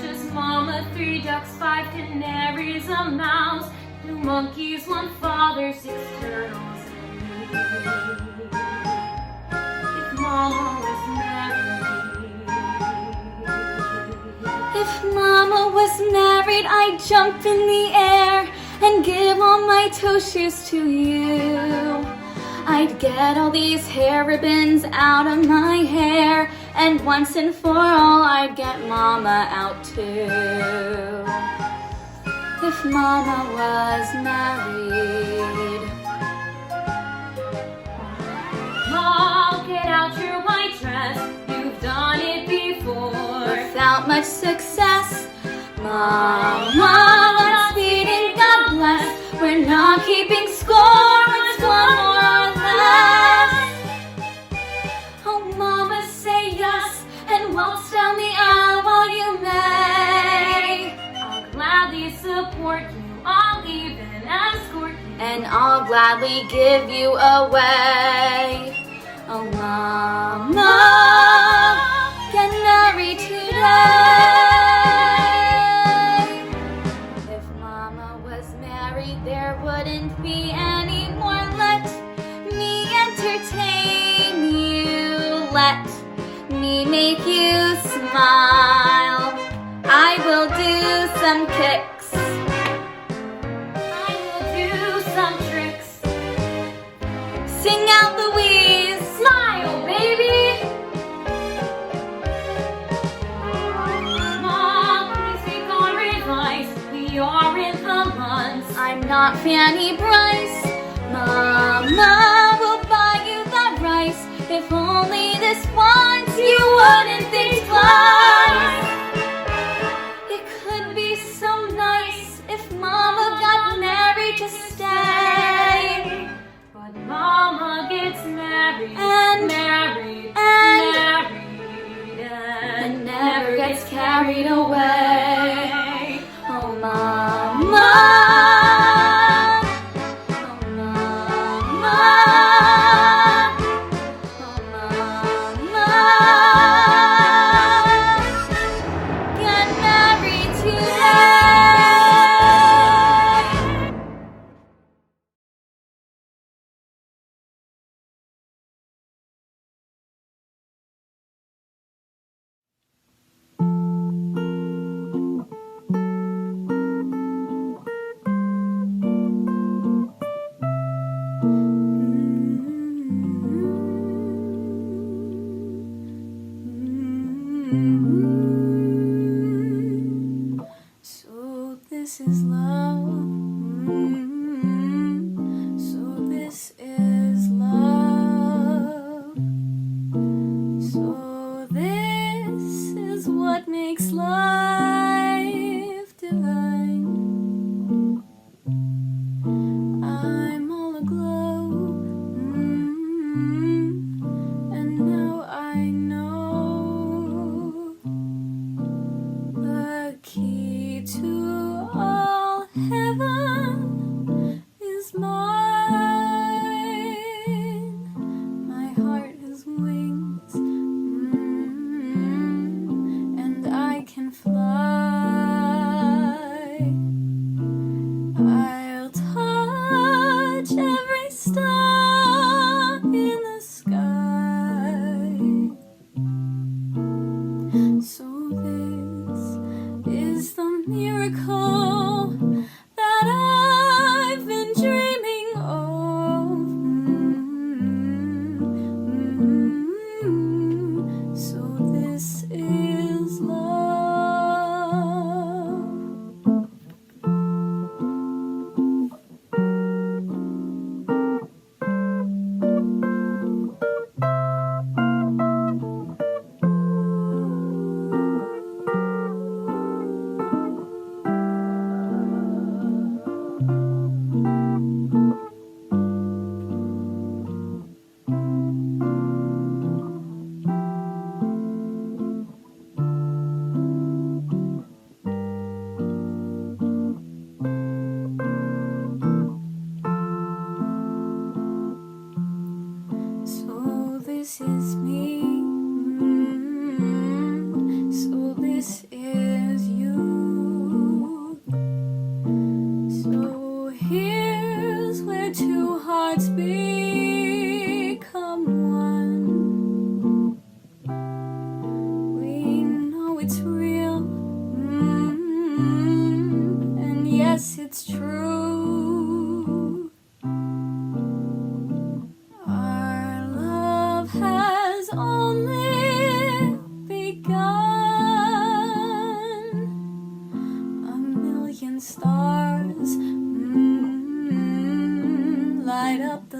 Just mama, 3 ducks, 5 canaries, a mouse, 2 monkeys, 1 father, 6 turtles, and me. If mama was married. If mama was married, I'd jump in the air and give all my toe shoes to you. I'd get all these hair ribbons out of my hair, and once and for all I'd get mama out too. If mama was married. Mom, get out your white dress, you've done it before. Without much success. Mama, let's feed and God bless. We're not keeping score, it's 1 more less. Oh, mama, say yes and waltz down the aisle while you may. I'll gladly support you, I'll even escort you, and I'll gladly give you away. Oh, mama, get married today. If mama was married, there wouldn't be any more. Let me entertain you. Let me make you smile. I will do some kicks. I will do some tricks. Sing out Louise. Smile, baby. Mom, please take our advice. We are in the months. I'm not Fanny Bryce. Mama will buy you that rice. If only this once you wouldn't think twice. It could be so nice if mama got married to stay. But mama gets married and married and married and never gets carried away. Oh, mama. Oh, mama. Oh, mama. Get married today. So this is love. So this is love. So this is what makes life divine. I'm all aglow, and now I know the key to all heaven is mine. My heart has wings, and I can fly. I'll touch every star in the sky. So this is the miracle that I've been dreaming of. So this is love.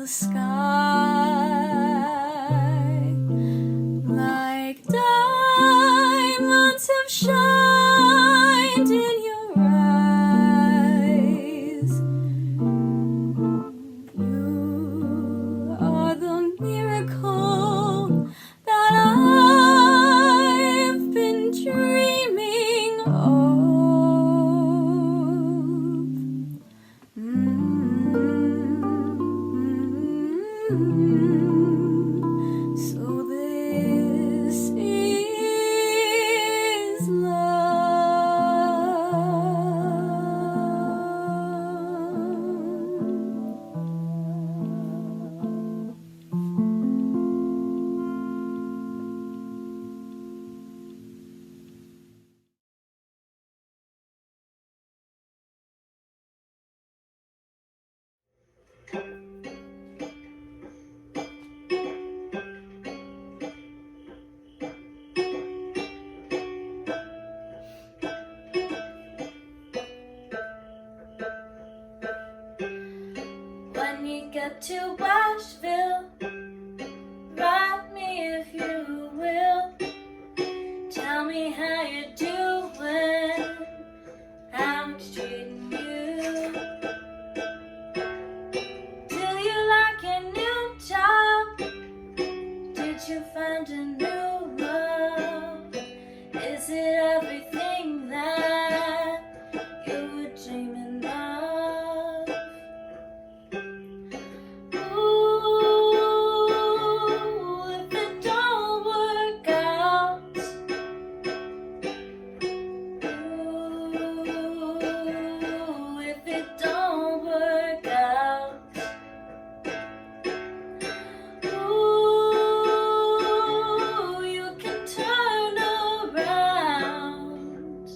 the sky, like diamonds have shined in your eyes. You are the miracle that I've been dreaming of. So this is When you get to Washville, write me if you will. Tell me how you're doing, how it's treating you. Do you like your new job? Did you find a new love? Is it everything that you were dreaming of? Ooh, if it don't work out, ooh, if it don't work out, ooh, you can turn around.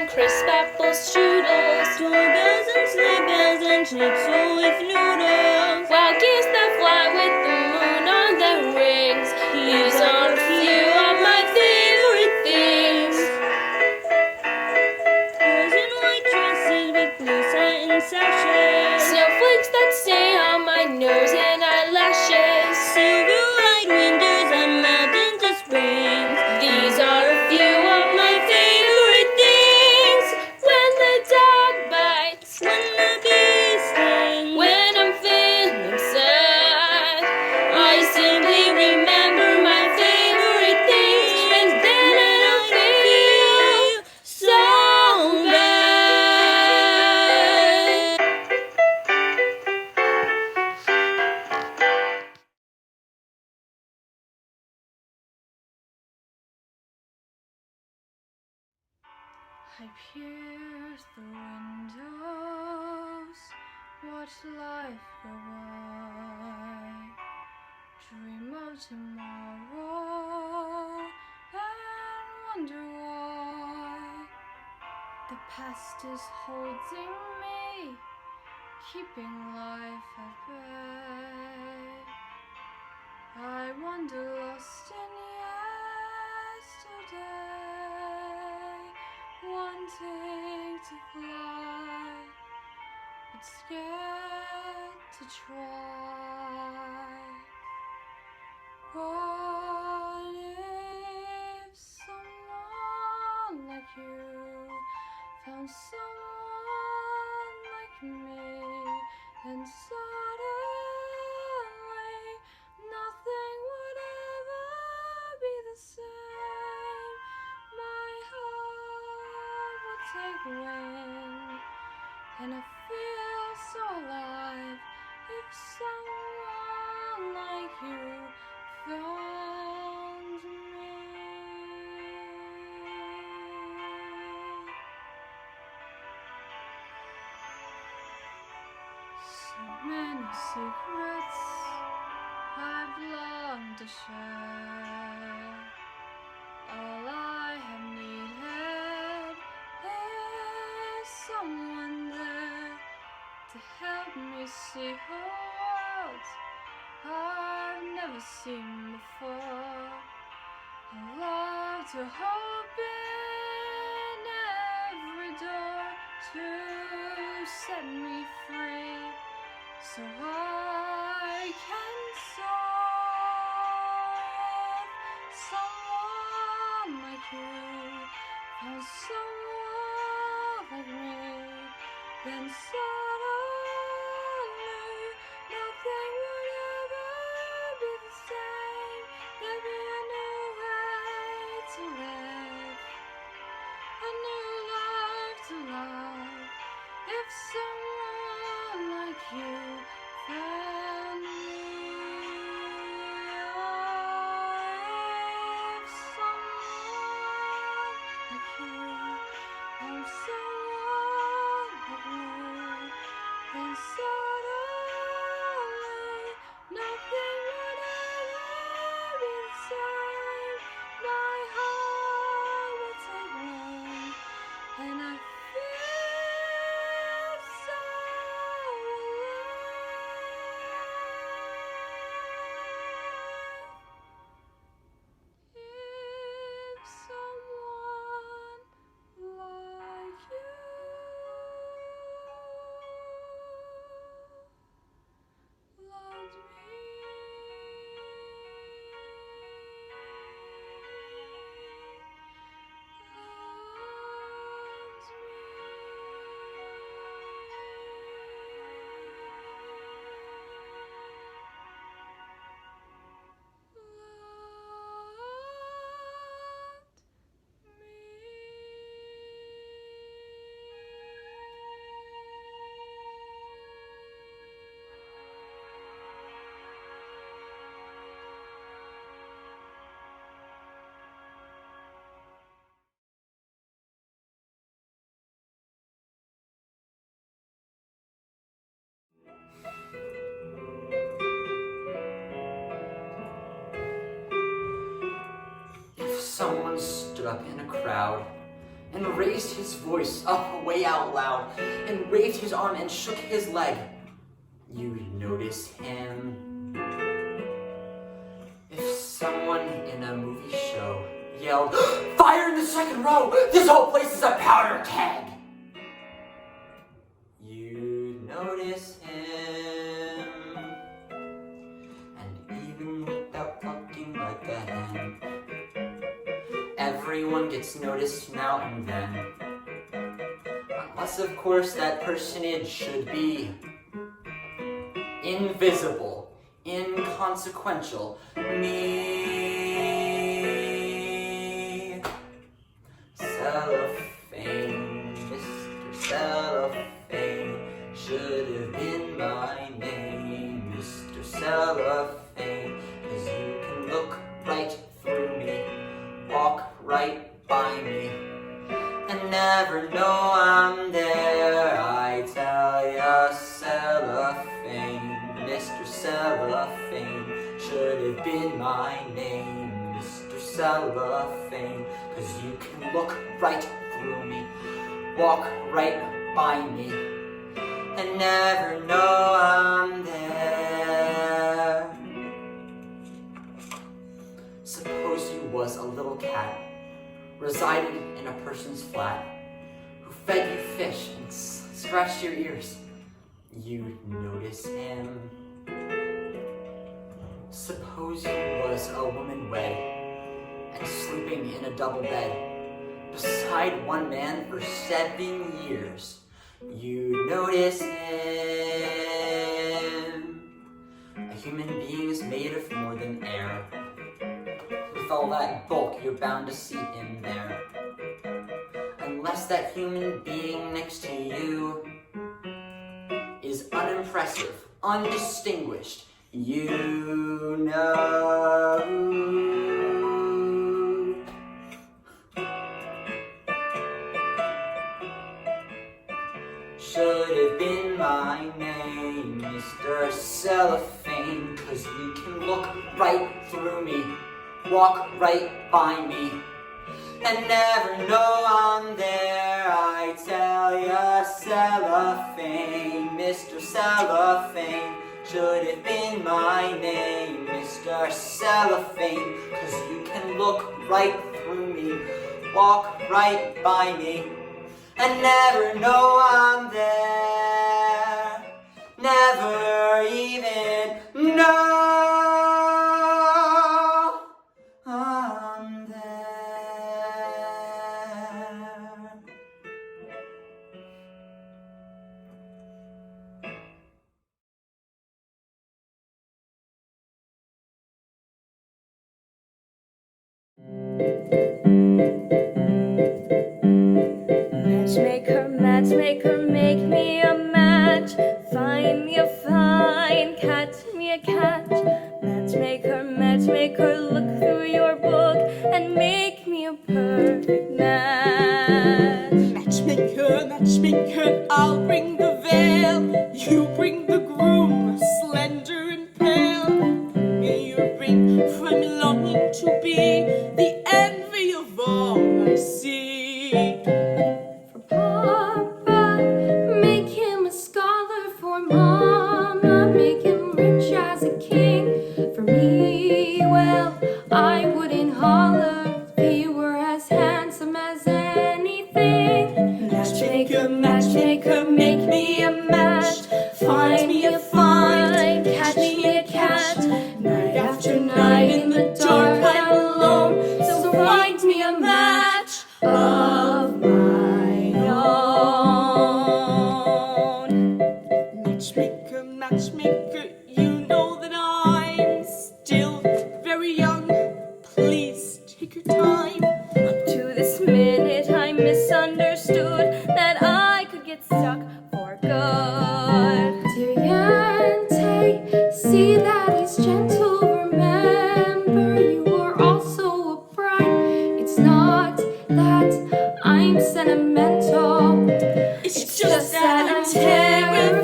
and crisp apple strudels, doorbells and sleigh bells and schnitzel with noodles, wild geese that fly with the moon on their wings. These are a few of my favorite things. girls in white dresses with blue satin sashes, Snowflakes that stay on my nose and eyelashes. silver white windows and mountains of springs. These are a few of my favorite things. When the dog bites, When the bee stings, when I'm feeling sad, I simply remember my favorite things, and then I don't feel so bad. I pierce the windows, watch life go by, dream of tomorrow, and wonder why. The past is holding me, keeping life at bay. I wander lost in yesterday, wanting to fly, but scared to try. What if someone like you found someone like me, and suddenly nothing would ever be the same. My heart would take wing, and I feel so alive if someone like you found me. So many secrets I've longed to share. All I have needed is someone there to help me see worlds I've never seen before. I love to open every door to set me free, so I can soar. If someone like you found someone like me, then suddenly nothing would ever be the same. There'd be a new way to live, a new life to love. If someone like you found me, oh, if someone like you found someone like me, then suddenly nothing would ever be the same. My heart would take wing, and I feel so alive. If someone like you loved If someone stood up in a crowd and raised his voice up way out loud, and waved his arm and shook his leg. You notice him. If someone in a movie show yelled, "Fire in the second row! This whole place is a powder keg!" You notice him. And even without clucking like a hen, everyone gets noticed now and then. Unless, of course, that personage should be invisible, inconsequential, me. Cellophane, Mr. Cellophane, should have been my name, Mr. Cellophane, 'cause you can look right through me, walk right by me, and never know I'm there. I tell ya, Cellophane, Mr. Cellophane, should have been my name, Mr. Cellophane, 'cause you can look right through me, walk right by me, and never know I'm there. Suppose you was a little cat, resided in a person's flat, who fed you fish and scratched your ears. You notice him. Suppose you was a woman wed, and sleeping in a double bed, beside one man for 7 years. You notice him. A human being is made of more than air. With all that bulk, you're bound to see him there. Unless that human being next to you is unimpressive, undistinguished, you know. Should have been my name, Mr. Cellophane, 'cause you can look right through me, walk right by me, and never know I'm there. I tell ya, Cellophane, Mr. Cellophane, should have been my name, Mr. Cellophane, 'cause you can look right through me, walk right by me, and never know I'm there. Never even know I'm there. Matchmaker, matchmaker, make me a match. Find me a fine, catch me a catch. Matchmaker, matchmaker, look through your book and make me a perfect match. Matchmaker, matchmaker, I'll bring the veil. You bring the groom, slender and pale. Bring me your ring, for I'm longing to be the envy of all I see. For Papa, make him a scholar. For Mama, make him rich as a king. For me, well, I wouldn't holler if he were as handsome as anything. Matchmaker, matchmaker, make me a match. Find me a fine, catch me a cat. Night after night in the dark I'm alone, so find me a match of my own. Matchmaker, matchmaker, you know that I'm still very young. Please take your time. Up to this minute I misunderstood that I could get stuck for good. Diante, see that he's gentle. Remember, you are also a bride. It's not that I'm sentimental, It's just that I'm terrified.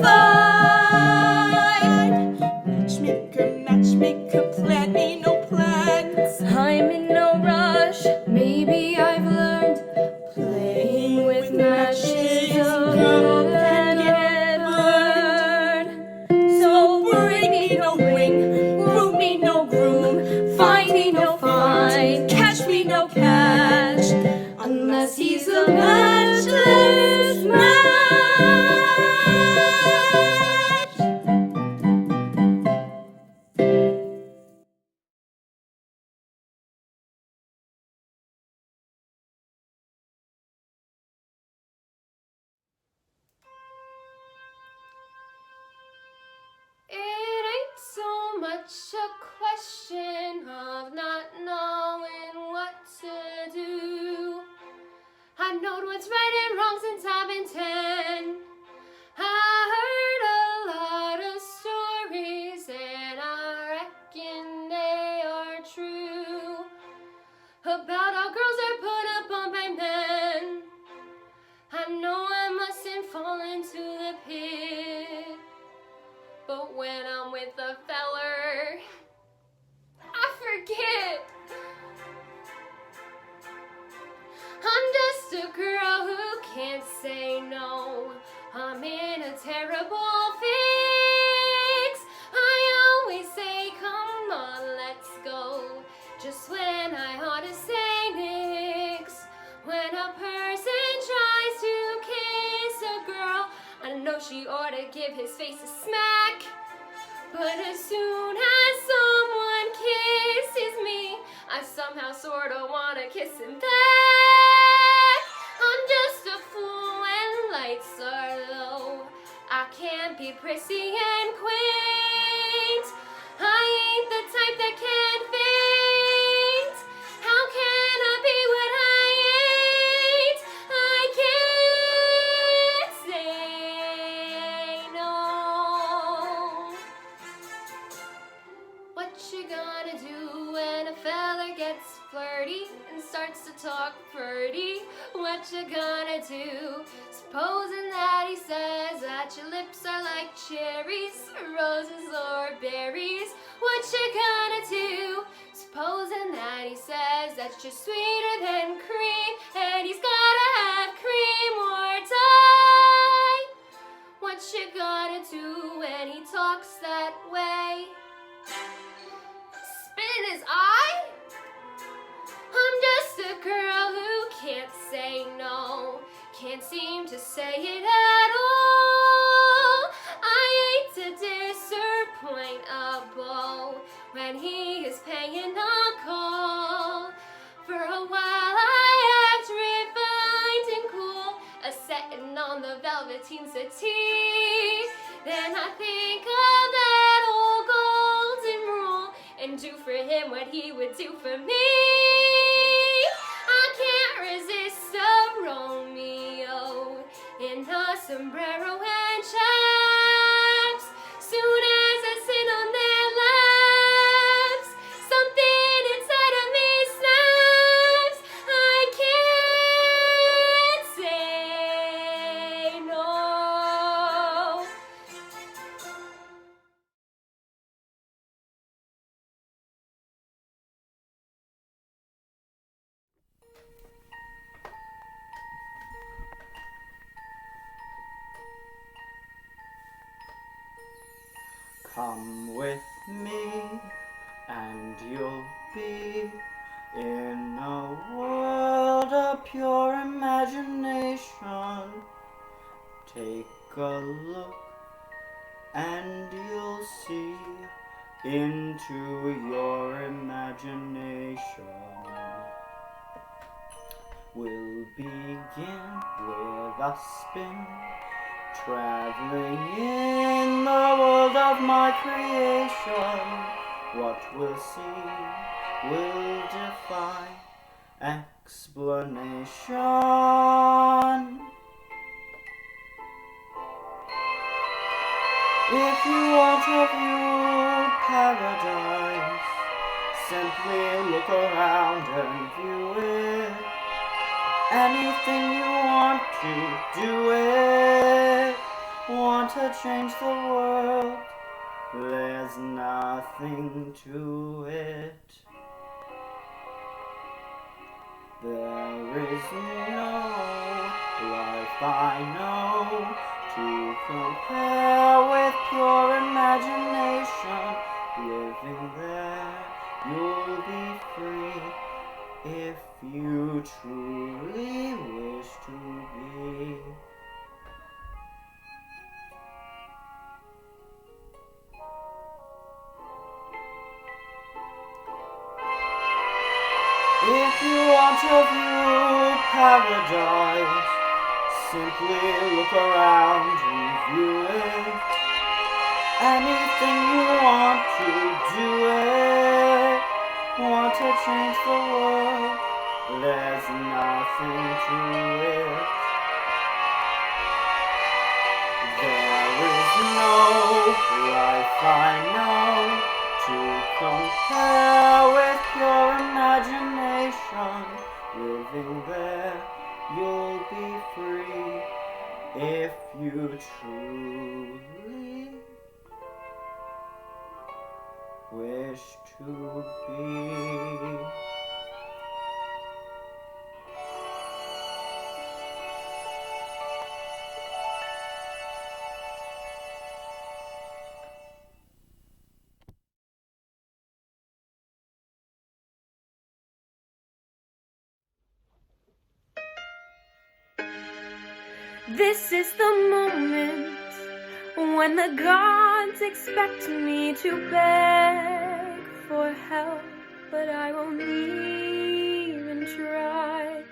Matchmaker, matchmaker, plan me no plans. I'm in no rush. Maybe I've learned play 'cause he's a matchless match. It ain't so much a question of not knowing what to do. I knowed what's right and wrong since I've been 10. I heard a lot of stories and I reckon they are true about how girls are put up on by men. I know I mustn't fall into the pit, but when I'm with a feller, I forget. I'm just a girl who can't say no. I'm in a terrible fix. I always say, come on, let's go, just when I ought to say nix. When a person tries to kiss a girl, I know she ought to give his face a smack. But as soon as someone kisses me, I somehow sorta wanna kiss him back. I'm just a fool when lights are low. I can't be prissy and quaint. I ain't the type that can faint. How can I be what I ain't? I can't say no. What you gonna do when a fella gets flirty and starts to talk pretty? What you gonna do? Supposing that he says that your lips are like cherries, roses or berries. What you gonna do? Supposing that he says that you're sweeter than cream and he's gotta have cream or die. What you gonna do when he talks that way? Spit in his eye? I'm just a girl who can't say no, can't seem to say it at all. I hate to disappoint a beau when he is paying a call. For a while I act refined and cool, a-settin' on the velveteen settee. Then I think of that old golden rule and do for him what he would do for me. I can't resist a Romeo in a sombrero and chaps. Soon as I sit on their laps, something inside of me snaps. I can't say no. Come with me, and you'll be in a world of pure imagination. Take a look, and you'll see into your imagination. We'll begin with a spin, traveling in the world of my creation. What we'll see will defy explanation. If you want to view paradise, simply look around and view it. Anything you want to do it. Want to change the world? There's nothing to it. There is no life I know to compare with pure imagination. Living there, you'll be free if you truly want to view paradise, simply look around and view it. Anything you want to do it. Want to change the world, there's nothing to it. There is no life I know to compare with your imagination. Living there, you'll be free if you truly wish to be. This is the moment when the gods expect me to beg for help, but I won't even try.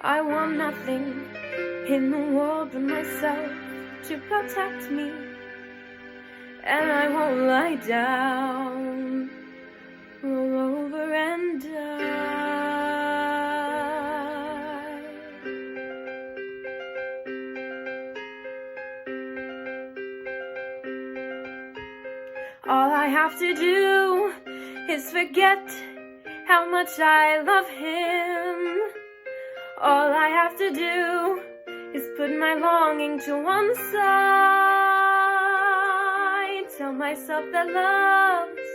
I want nothing in the world but myself to protect me, and I won't lie down, roll over and die. All I have to do is forget how much I love him. All I have to do is put my longing to one side. Tell myself that love's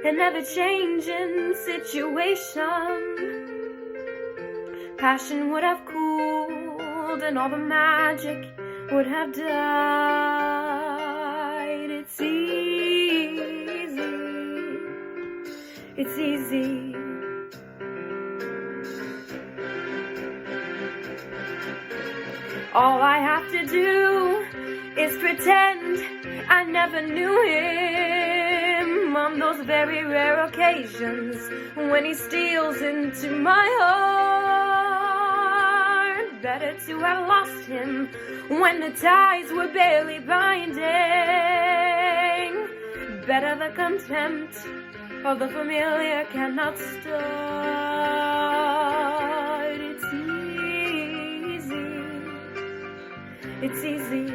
an ever-changing situation. Passion would have cooled and all the magic would have died. It's easy. All I have to do is pretend I never knew him on those very rare occasions when he steals into my heart. Better to have lost him when the ties were barely binding. Better the contempt of the familiar cannot start. It's easy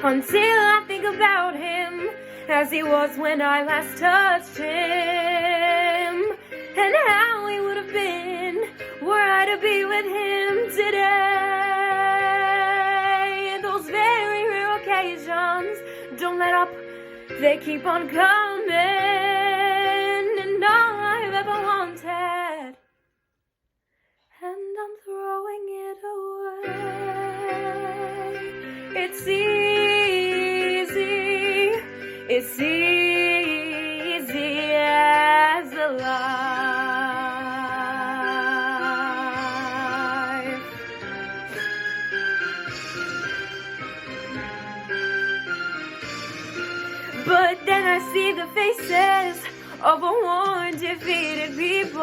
until I think about him as he was when I last touched him, and how he would have been were I to be with him today. Those very rare occasions, don't let up, they keep on coming, and all I've ever wanted, and I'm throwing it away. It's easy as a life. But then I see the faces of a worn, defeated people,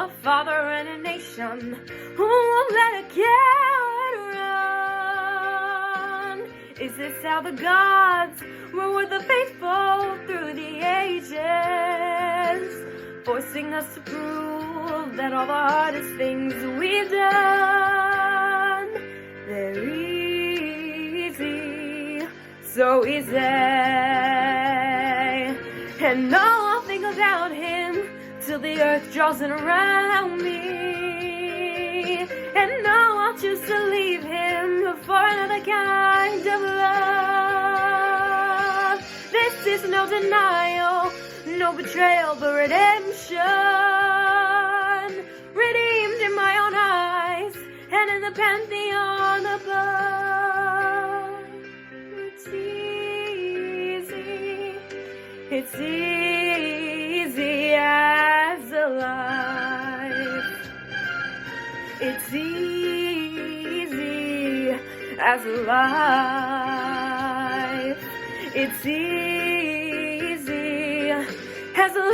a father and a nation who won't let a coward run. Is this how the gods reward the faithful through the ages, forcing us to prove that all the hardest things we've done, they're easy, so easy. And now I'll think about him till the earth draws in around me, and now I'll choose to leave him for another kind of love. This is no denial, no betrayal, but redemption, redeemed in my own eyes and in the pantheon above. It's easy as a life. It's easy as a life. It's easy as a life.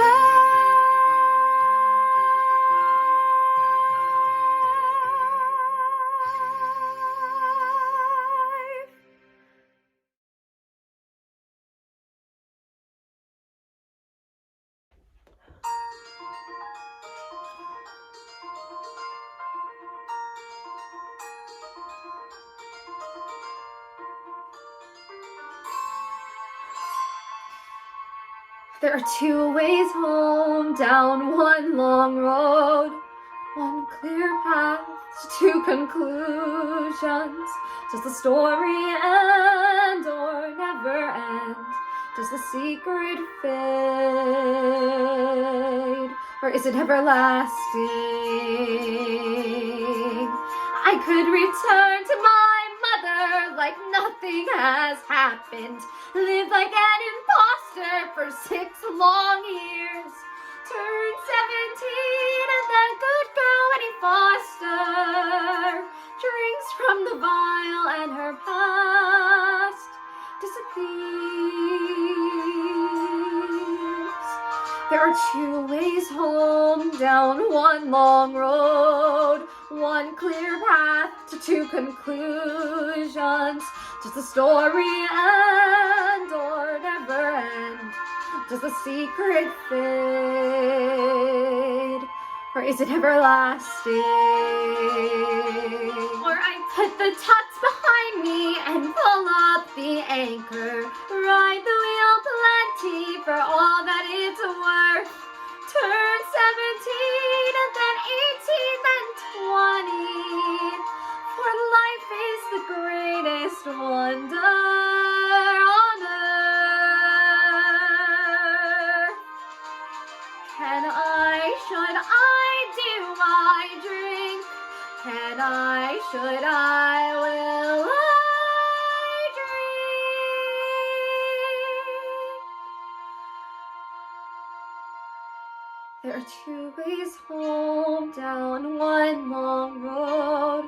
There are two ways home, down one long road, one clear path to two conclusions. Does the story end or never end? Does the secret fade, or is it everlasting? I could return to my mother like nothing has happened, live like an imposter for 6 long years, turn 17 and then good girl Winnie Foster drinks from the vial and her past disappears. There are two ways home, down one long road, one clear path to two conclusions. Does the story end or never end? Does the secret fade, or is it everlasting? Or I put the tucks behind me and pull up the anchor, ride the wheel plenty for all that it's worth, turn 17 and then 18 then 20, for life is the greatest wonder on earth. Can I, should I, do I drink? Can I, should I, will I drink? There are two ways home, down one long road,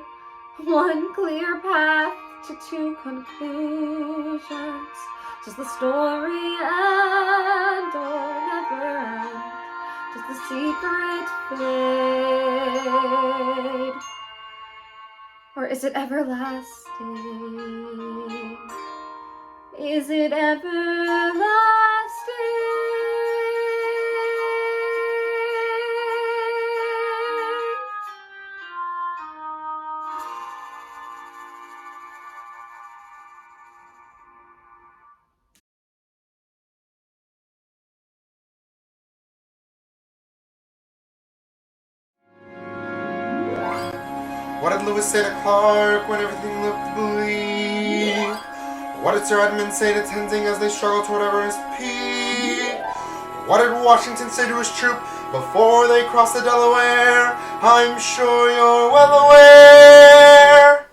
one clear path to two conclusions. Does the story end or never end? Does the secret fade, or is it everlasting? Is it everlasting? What did Lewis say to Clark when everything looked bleak? What did Sir Edmund say to Tenzing as they struggled toward Everest Peak? What did Washington say to his troop before they crossed the Delaware? I'm sure you're well aware.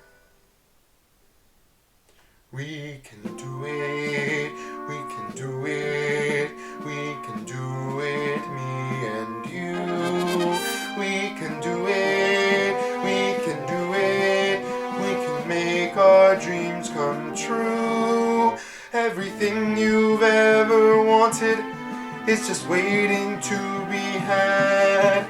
We can do it, we can do it, we can do it, me and you. We can do it, we can do it, we can make our dreams come true. Everything you've ever wanted is just waiting to be had.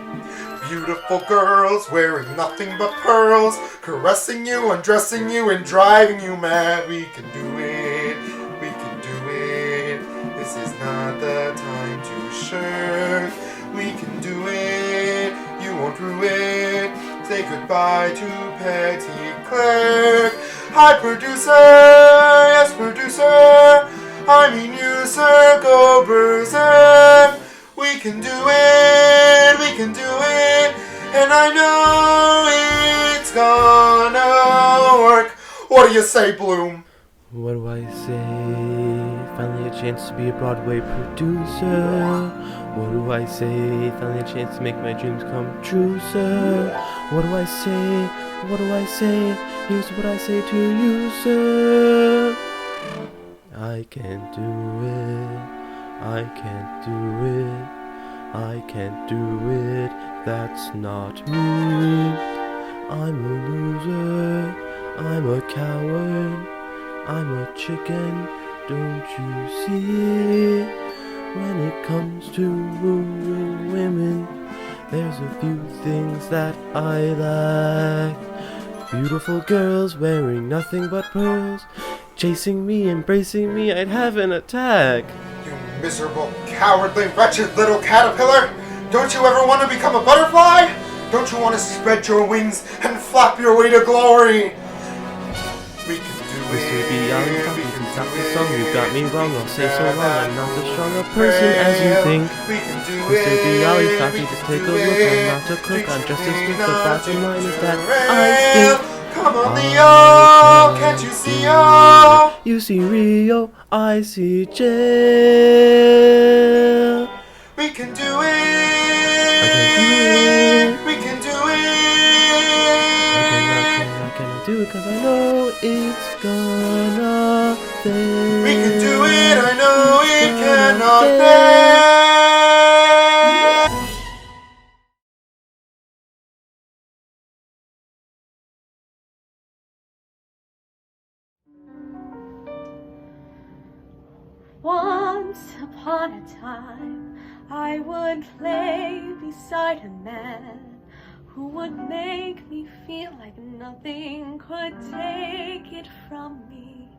Beautiful girls wearing nothing but pearls, caressing you, undressing you, and driving you mad. We can do it, we can do it. This is not the time to shirk. We can do it, you won't rue it. Say goodbye to petty clerk. Hi producer, yes producer, I mean you sir, go berserk. We can do it, we can do it, and I know it's gonna work. What do you say, Bloom? What do I say? Finally a chance to be a Broadway producer. What do I say? Finally a chance to make my dreams come true, sir. What do I say? What do I say? Here's what I say to you, sir. I can't do it. I can't do it. I can't do it. That's not me. I'm a loser. I'm a coward. I'm a chicken. Don't you see? When it comes to wooing women, there's a few things that I lack. Beautiful girls wearing nothing but pearls, chasing me, embracing me, I'd have an attack. You miserable, cowardly, wretched little caterpillar! Don't you ever want to become a butterfly? Don't you want to spread your wings and flap your way to glory? We can do it, we can stop the song, you got me wrong. I'll say so long, I'm not as strong a person as you think. We can do Mr. it. Bialy thought me, just take a look. I'm not a crook, I'm just as good. The bottom line is that I think. Come on, Leo, can't you see, oh? You see Rio, I see jail. We can do it. I can do it. We can do I cannot do it 'cause I know it's gonna fail. We can do it. I know it cannot fail. Once upon a time, I would play beside a man who would make me feel like nothing could take it from me.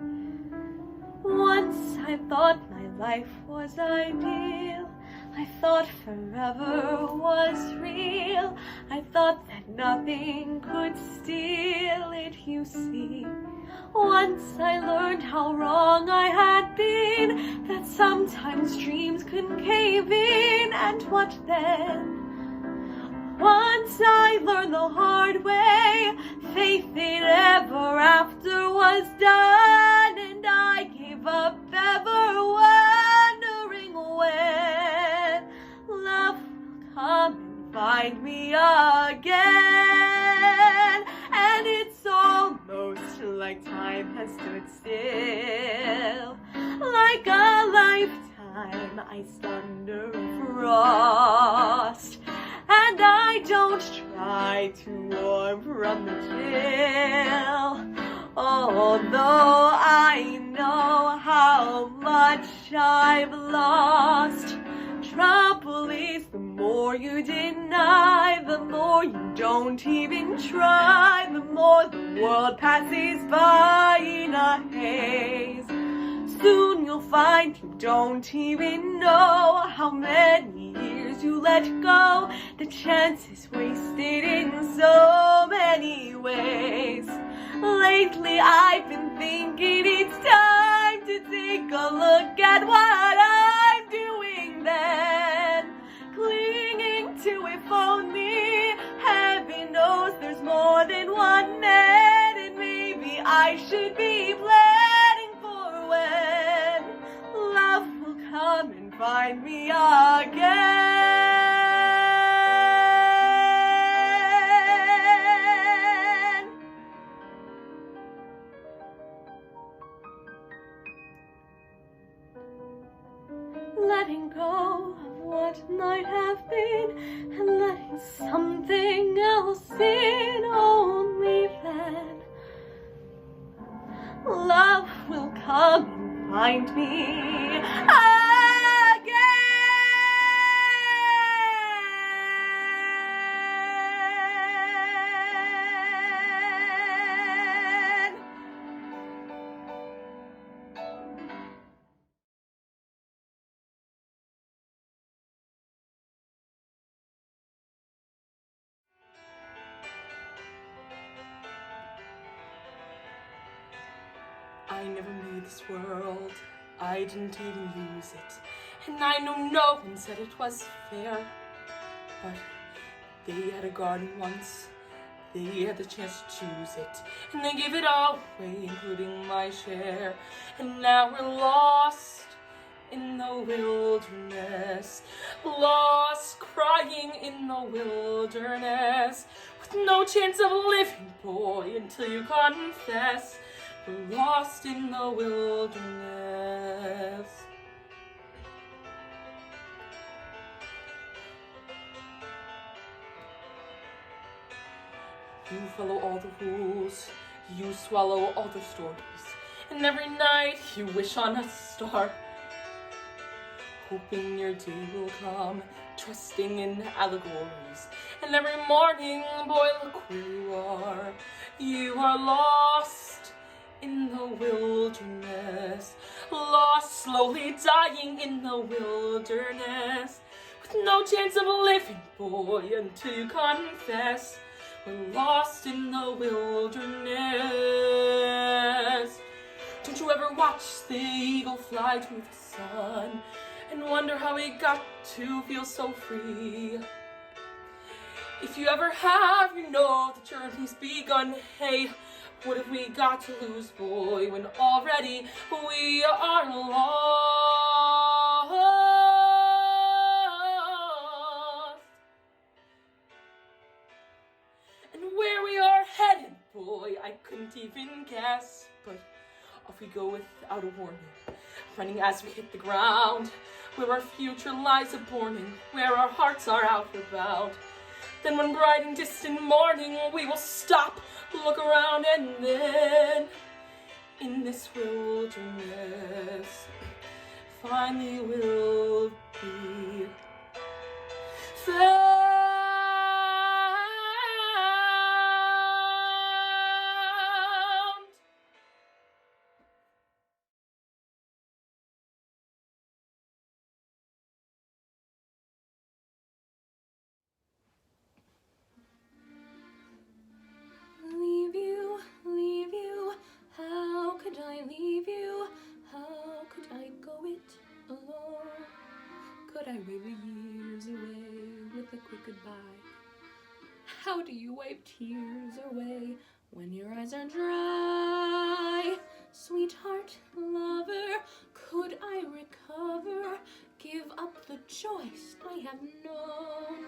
Once I thought my life was ideal. I thought forever was real. I thought that nothing could steal it, you see. Once I learned how wrong I had been, that sometimes dreams can cave in, and what then? Once I learned the hard way, faith in ever after was done, and I gave up ever wondering when love will come and find me again. And it's almost like time has stood still, like a lifetime iced under frost. And I don't try to warm from the chill, although I know how much I've lost. Trouble is, the more you deny, the more you don't even try, the more the world passes by in a haze. Soon you'll find you don't even know how many years you let go. The chance is wasted in so many ways. Lately I've been thinking it's time to take a look at what I'm doing then. Clinging to if only, heaven knows there's more than one man, and maybe I should be planning for when love will come and find me again. Letting go of what might have been, and letting something else in, only then love will come and find me again. I never made this world, I didn't even use it, and I know no one said it was fair. But they had a garden once, they had the chance to choose it, and they gave it all away, including my share. And now we're lost in the wilderness, lost crying in the wilderness, with no chance of living, boy, until you confess. We're lost in the wilderness. You follow all the rules, you swallow all the stories, and every night you wish on a star, hoping your day will come, trusting in allegories. And every morning, boy, look where you are. You are lost in the wilderness, lost, slowly dying in the wilderness, with no chance of living, boy, until you confess. We're lost in the wilderness. Don't Did you ever watch the eagle fly to the sun and wonder how he got to feel so free? If you ever have, you know the journey's begun. Hey, what have we got to lose, boy, when already we are lost? And where we are headed, boy, I couldn't even guess. But off we go without a warning, running as we hit the ground, where our future lies a borning, where our hearts are outward bound. Then one bright and distant morning we will stop, look around, and then in this wilderness finally we'll be found. Leave you, how could I leave you? How could I go it alone? Could I wave the years away with a quick goodbye? How do you wipe tears away when your eyes are dry? Sweetheart, lover, could I recover? Give up the choice I have known.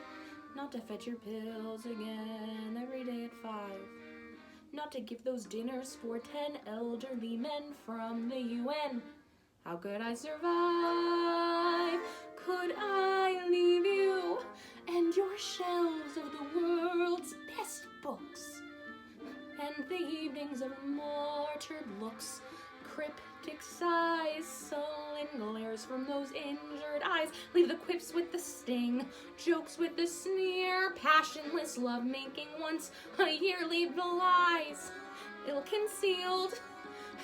Not to fetch your pills again every day at 5. Not to give those dinners for 10 elderly men from the UN. How could I survive? Could I leave you and your shelves of the world's best books, and the evenings of martyred looks, cryptic sighs, sullen glares from those injured eyes? Leave the quips with the sting, jokes with the sneer, passionless love-making once a year. Leave the lies, ill-concealed,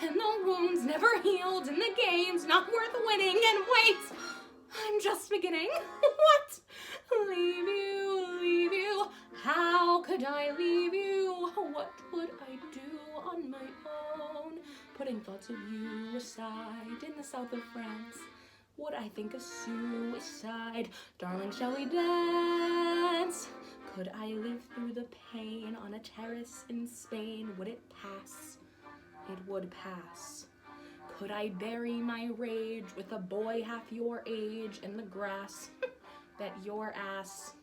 and the wounds never healed, and the game's not worth winning. And wait, I'm just beginning. What? Leave you, how could I leave you? What would I do on my own? Putting thoughts of you aside in the south of France, would I think of suicide? Darling, shall we dance? Could I live through the pain on a terrace in Spain? Would it pass? It would pass. Could I bury my rage with a boy half your age in the grass? Bet your ass.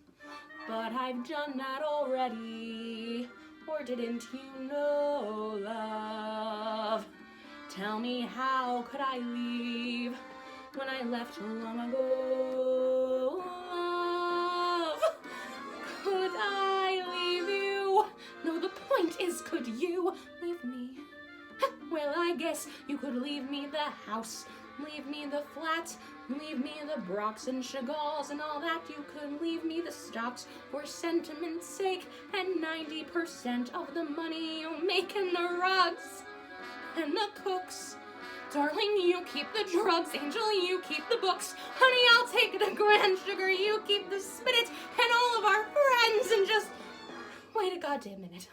But I've done that already. Or didn't you know, love? Tell me, how could I leave when I left long ago? Love, could I leave you? No, the point is, could you leave me? Well, I guess you could leave me the house, leave me the flat, leave me the Brocs and Chagalls and all that. You could leave me the stocks for sentiment's sake, and 90% of the money you make in the rugs and the cooks. Darling, you keep the drugs, Angel, you keep the books. Honey, I'll take the grand sugar, you keep the spinach and all of our friends, and just wait a goddamn minute.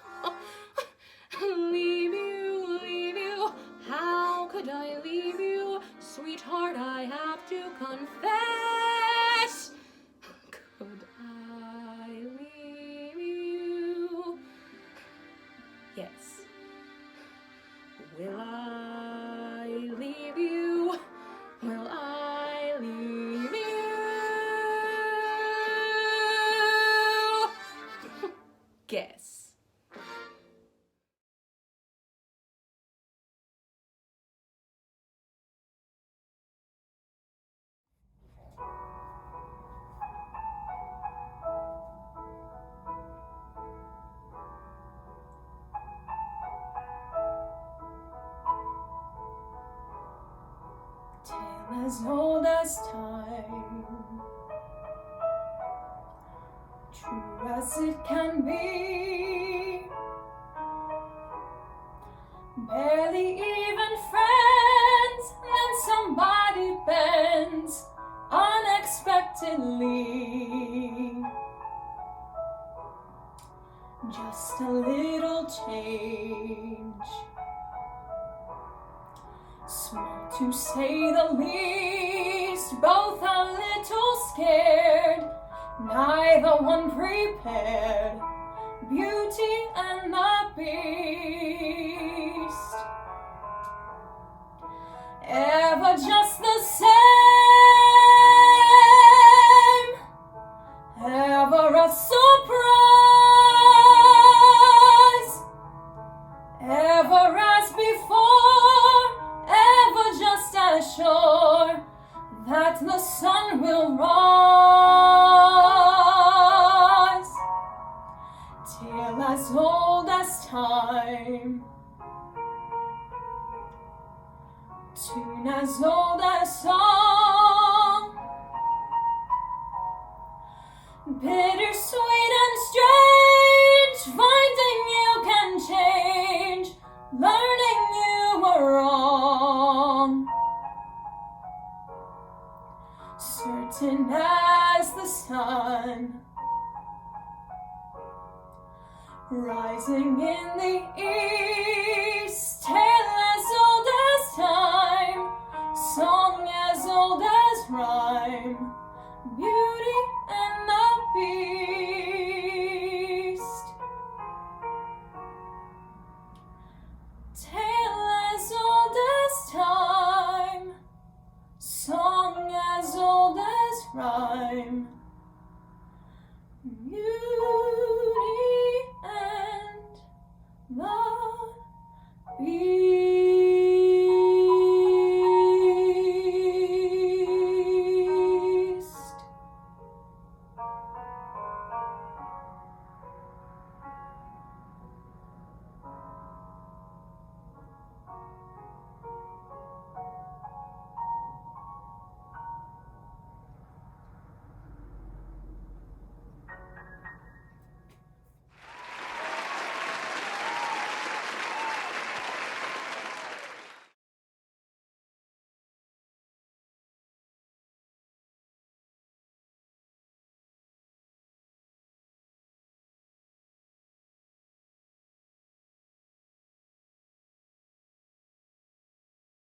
Leave you, how could I leave you? Sweetheart, I have to confess. Could I leave you? Yes. Will I leave you? Will I leave you? Guess. Tale as old as time, true as it can be. Barely even friends, then somebody bends unexpectedly. Just a little change, Small to say the least, both a little scared, neither one prepared, Beauty and the Beast. Ever just the same, ever a surprise, ever as before, ever just as sure that the sun will rise. Tale as old as time, tune as old as song, bittersweet and strange, finding you can change, learning you were wrong. Certain as the sun, rising in the east, tale as old as time, song as old as rhyme, Beauty and the Beast. Tale as old as time, song as old as rhyme.